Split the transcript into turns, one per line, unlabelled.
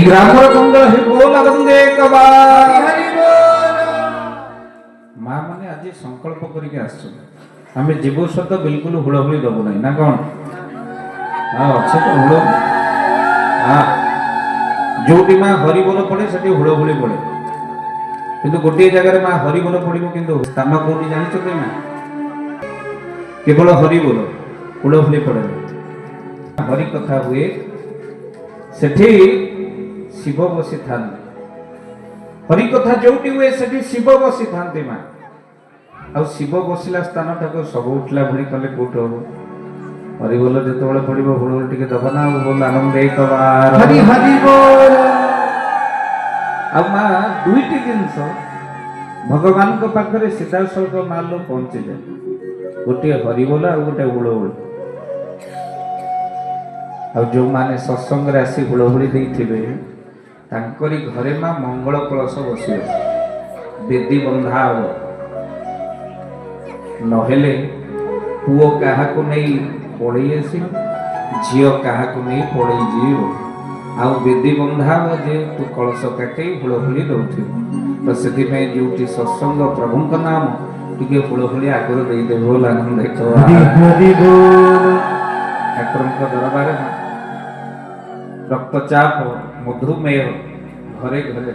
ଗ୍ରାମର ମଙ୍ଗଳ ହେ ବୋଲ ବନ୍ଦେ କବାର
ହରି ବୋଲ।
ମା ମାନେ ଆଜି ସଂକଳ୍ପ କରିକି ଆସିଛନ୍ତି ଆମେ ଯିବୁ ସତ ବିଲକୁଲ ହୁଳହୁଳି ଦବୁ ନାହିଁ ନା କଣ? ହଁ ଅଛି ତ ହୁଳ ହଁ ଯୋଉଠି ମା ହରିବୋଲ ପଡେ ସେଠି ହୁଳହୁଳି ପଡେ କିନ୍ତୁ ଗୋଟିଏ ଜାଗାରେ ମା ହରିବୋଲ ପଡିବ କିନ୍ତୁ ସ୍ଥାନ କୋଉଠି ଜାଣିଛନ୍ତି ନା କେବଳ ହରିବୋଲ ହୁଳହୁଳି ପଡେ ହରି କଥା ହୁଏ ସେଠି ଶିବ ବସିଥାନ୍ତି ହରି କଥା ଯୋଉଠି ହୁଏ ସେଠି ଶିବ ବସିଥାନ୍ତି ମା ଆଉ ଶିବ ବସିଲା ସ୍ଥାନଟାକୁ ସବୁ ଉଠିଲା ଭଳି କଲେ କୋଉଠି ହବ ହରିବୋଲ ଯେତେବେଳେ ପଡିବ ହୁଳହୁଳି ଟିକେ ଦବ ନା ଆଉ ବୋଲ ଆନନ୍ଦ କବାର
ହରି ହରି ବୋଲ।
ଆଉ ମା ଦୁଇଟି ଜିନିଷ ଭଗବାନଙ୍କ ପାଖରେ ସିଧାସଳଖ ମାଲ ପହଞ୍ଚିଯାଏ ଗୋଟିଏ ହରିବୋଲ ଆଉ ଗୋଟେ ହୁଳହୁଳି ଆଉ ଯୋଉମାନେ ସତ୍ସଙ୍ଗରେ ଆସି ହୁଳହୁଳି ଦେଇଥିବେ ତାଙ୍କରି ଘରେ ମା ମଙ୍ଗଳ କଳସ ବସିବ ବେଦୀ ବନ୍ଧା ହବ ନହେଲେ ପୁଅ କାହାକୁ ନେଇ ପଳେଇ ଆସିବ ଝିଅ କାହାକୁ ନେଇ ପଳେଇ ଯିବ ଆଉ ବେଦୀ ବନ୍ଧା ହବ ଯେ ତୁ କଳସ କାଟି ହୁଳହୁଳି ଦଉଥିବୁ ତ ସେଥିପାଇଁ ଯୋଉଠି ସତ୍ସଙ୍ଗ ପ୍ରଭୁଙ୍କ ନାମ ଟିକେ ହୁଳହୁଳି ଆଗରୁ ଦେଇଦେବ ବୋଲି ଆନନ୍ଦ
ହରି ବୋଲ।
ଠାକୁରଙ୍କ ଦରବାରେ ରକ୍ତଚାପ ମଧୁମେହ ଘରେ ଘରେ